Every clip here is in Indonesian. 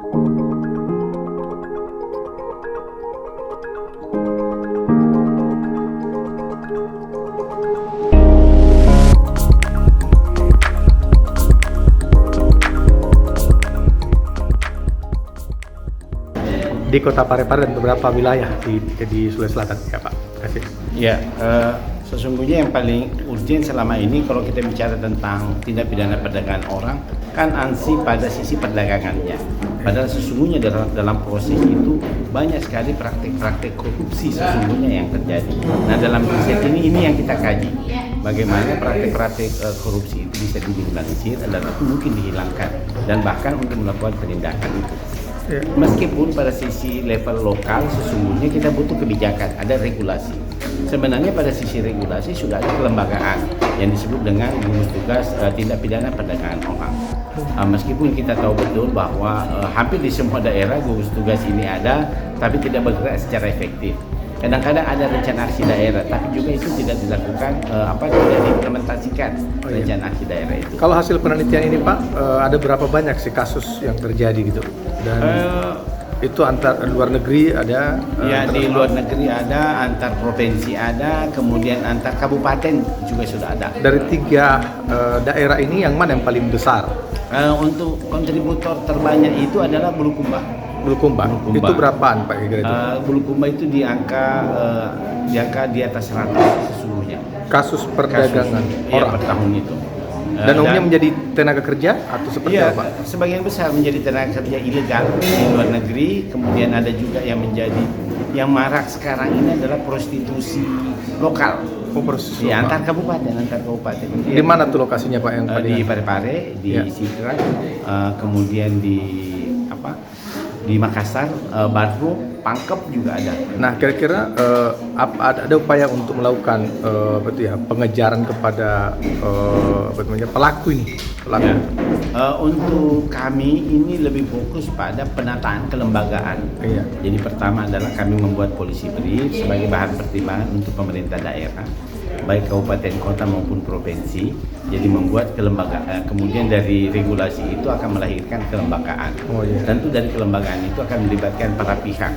Di Kota Parepare dan beberapa wilayah di Sulawesi Selatan ya Pak. Kasih. Ya, sesungguhnya yang paling urgent selama ini kalau kita bicara tentang tindak pidana perdagangan orang kan ANSI pada sisi perdagangannya. Padahal sesungguhnya dalam proses itu banyak sekali praktik-praktik korupsi sesungguhnya yang terjadi. Nah, dalam riset ini yang kita kaji. Bagaimana praktik-praktik korupsi itu bisa diminimalisir dan itu mungkin dihilangkan dan bahkan untuk melakukan penindakan itu. Ya. Meskipun pada sisi level lokal sesungguhnya kita butuh kebijakan, ada regulasi. Sebenarnya pada sisi regulasi sudah ada kelembagaan yang disebut dengan gugus tugas tindak pidana perdagangan orang. Meskipun kita tahu betul bahwa hampir di semua daerah gugus tugas ini ada, tapi tidak bergerak secara efektif. Kadang-kadang ada rencana aksi daerah, tapi juga itu tidak dilakukan, tidak diimplementasikan rencana aksi daerah itu. Kalau hasil penelitian ini Pak, ada berapa banyak sih kasus yang terjadi gitu? Dan itu antar luar negeri ada? Ya, di luar negeri ada, antar provinsi ada, kemudian antar kabupaten juga sudah ada. Dari 3 daerah ini yang mana yang paling besar? Untuk kontributor terbanyak itu adalah Bulukumba. Bulukumba. Itu berapaan Pak kira-kira itu? Bulukumba itu di angka di atas 100 sesungguhnya. Kasus perdagangan orang per tahun itu. Dan umumnya menjadi tenaga kerja atau seperti apa? Sebagian besar menjadi tenaga kerja ilegal di luar negeri. Kemudian ada juga yang marak sekarang ini adalah prostitusi lokal. Prostitusi antar kabupaten. Di mana tuh lokasinya Pak yang di Parepare, di Sikra, kemudian di Makassar, Badrung, Pangkep juga ada. Nah, kira-kira ada upaya untuk melakukan pengejaran kepada pelaku ini? Ya. Untuk kami ini lebih fokus pada penataan kelembagaan. Iya. Jadi pertama adalah kami membuat polisi brief sebagai bahan pertimbangan untuk pemerintah daerah, baik kabupaten, kota maupun provinsi. Jadi membuat kelembagaan, kemudian dari regulasi itu akan melahirkan kelembagaan. Tentu dari kelembagaan itu akan melibatkan para pihak.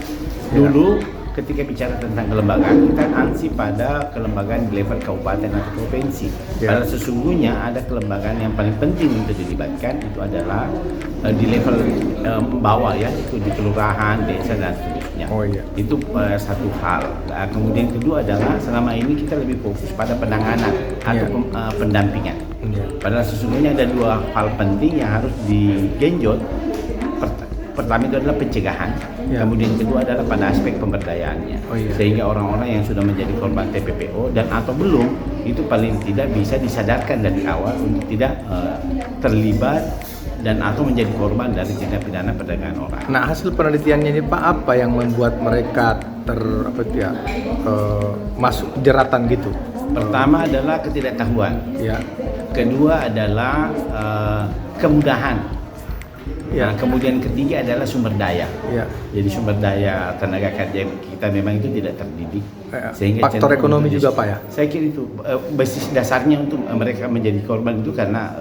Dulu ketika bicara tentang kelembagaan, kita ansih pada kelembagaan di level kabupaten atau provinsi. Padahal sesungguhnya ada kelembagaan yang paling penting untuk dilibatkan itu adalah di level bawah ya, itu di kelurahan, desa dan seterusnya. Itu satu hal. Kemudian kedua adalah selama ini kita lebih fokus pada penanganan atau pendampingan. Padahal sesungguhnya ada 2 hal penting yang harus digenjot. Pertama itu adalah pencegahan, kemudian kedua adalah pada aspek pemberdayaannya, sehingga orang-orang yang sudah menjadi korban TPPO dan atau belum itu paling tidak bisa disadarkan dari awal untuk tidak terlibat dan atau menjadi korban dari tindak pidana perdagangan orang. Nah, hasil penelitiannya ini Pak, apa yang membuat mereka masuk jeratan gitu? Pertama adalah ketidaktahuan, kedua adalah kemudahan. Nah, kemudian ketiga adalah sumber daya. Jadi sumber daya tenaga kerja kita memang itu tidak terdidik. Sehingga faktor ekonomi juga Pak ya? Saya kira itu basis dasarnya untuk mereka menjadi korban itu karena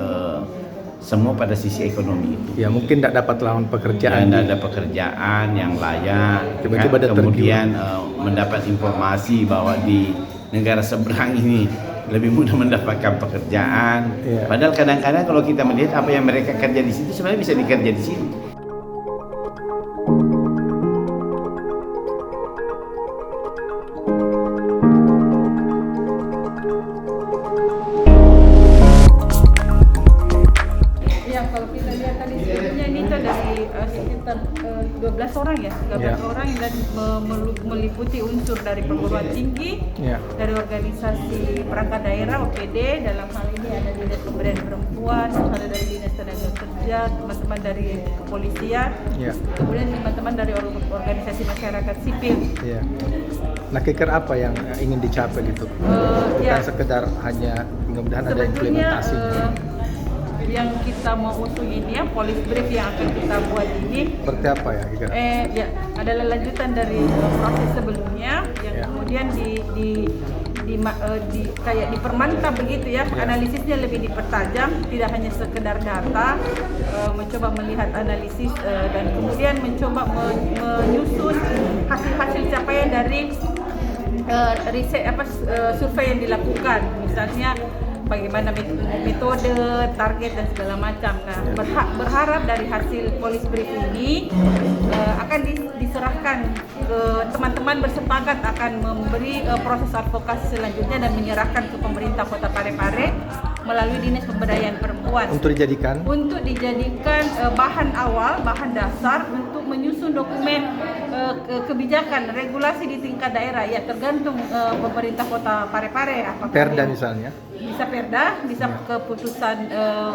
semua pada sisi ekonomi itu. Ya mungkin tidak dapat lawan pekerjaan. Tidak ada pekerjaan yang layak. Tiba-tiba kemudian mendapat informasi bahwa di negara seberang ini lebih mudah mendapatkan pekerjaan. Padahal kadang-kadang kalau kita melihat apa yang mereka kerja di situ sebenarnya bisa dikerja di sini. Ya, kalau kita lihat tadi sebelumnya ini tuh dari sekitar 12 orang ya, 13 orang dan meliputi unsur dari perguruan tinggi, dari organisasi perangkat daerah OPD, dalam hal ini ada dinas pemberdayaan perempuan, ada dari dinas tenaga kerja, teman-teman dari kepolisian, kemudian teman-teman dari organisasi masyarakat sipil. Nah, kira-kira apa yang ingin dicapai gitu? Bukan sekedar hanya mudah-mudahan ada implementasinya. Yang kita mau usung ini ya, police brief yang akan kita buat ini seperti apa ya kira-kira? Adalah lanjutan dari proses sebelumnya yang kemudian kayak dipermantap begitu ya, analisisnya lebih dipertajam, tidak hanya sekedar data, mencoba melihat analisis dan kemudian mencoba menyusun hasil-hasil capaian dari riset survei yang dilakukan, misalnya bagaimana metode, target dan segala macam. Nah, berharap dari hasil police brief ini akan diserahkan ke teman-teman, bersepakat akan memberi proses advokasi selanjutnya dan menyerahkan ke pemerintah Kota Parepare melalui Dinas Pemberdayaan Perempuan untuk dijadikan bahan awal, bahan dasar untuk menyusun dokumen kebijakan regulasi di tingkat daerah, ya tergantung pemerintah Kota Parepare apakah Perda misalnya. Bisa perda, bisa keputusan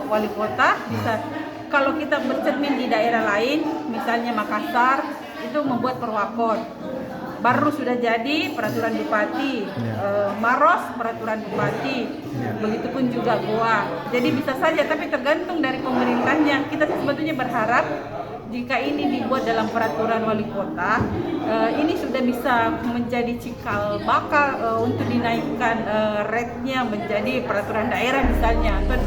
wali kota, bisa kalau kita bercermin di daerah lain, misalnya Makassar itu membuat perwakon, baru sudah jadi peraturan bupati, Maros peraturan bupati, begitupun juga Goa. Jadi bisa saja, tapi tergantung dari pemerintahnya. Kita sebetulnya berharap jika ini dibuat dalam peraturan wali kota, ini sudah bisa menjadi cikal bakal untuk dinaikkan rate-nya menjadi peraturan daerah misalnya, atau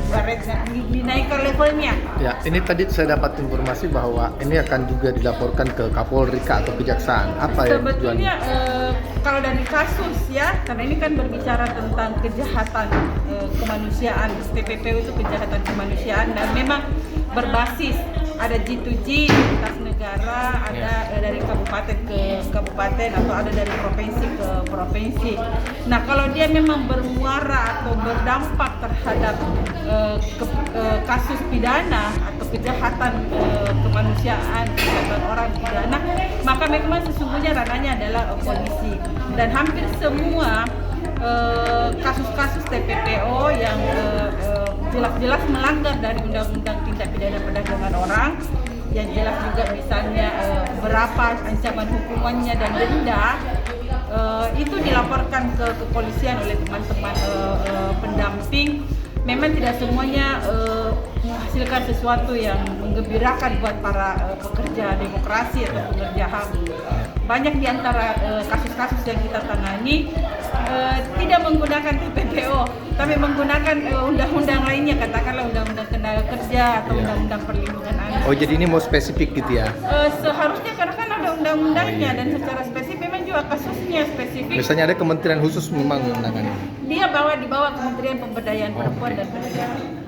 dinaikkan levelnya. Ya, ini tadi saya dapat informasi bahwa ini akan juga dilaporkan ke Kapolri atau Kejaksaan. Apa ya sebetulnya kalau dari kasus ya, karena ini kan berbicara tentang kejahatan kemanusiaan, TPPO itu kejahatan kemanusiaan, dan memang berbasis ada G2G lintas negara, ada dari kabupaten ke kabupaten atau ada dari provinsi ke provinsi. Nah, kalau dia memang bermuara atau berdampak terhadap kasus pidana atau kejahatan kemanusiaan, kejahatan orang pidana, maka memang sesungguhnya ranahnya adalah polisi. Dan hampir semua kasus-kasus TPPO yang jelas-jelas melanggar dari Undang-Undang Tindak Pidana Perdagangan Orang, yang jelas juga misalnya berapa ancaman hukumannya dan denda, itu dilaporkan ke kepolisian oleh teman-teman pendamping. Memang tidak semuanya menghasilkan sesuatu yang menggembirakan buat para pekerja demokrasi atau pekerja HAM. Banyak di antara kasus-kasus yang kita tangani tidak menggunakan TPPO, tapi menggunakan undang-undang lainnya, katakanlah undang-undang tenaga kerja atau undang-undang perlindungan anak. Oh, jadi ini mau spesifik gitu ya? Seharusnya karena kan ada undang-undangnya dan secara spesifik memang juga kasusnya spesifik. Misalnya ada kementerian khusus memang menangani. Dia di bawah Kementerian Pemberdayaan Perempuan dan Perlindungan.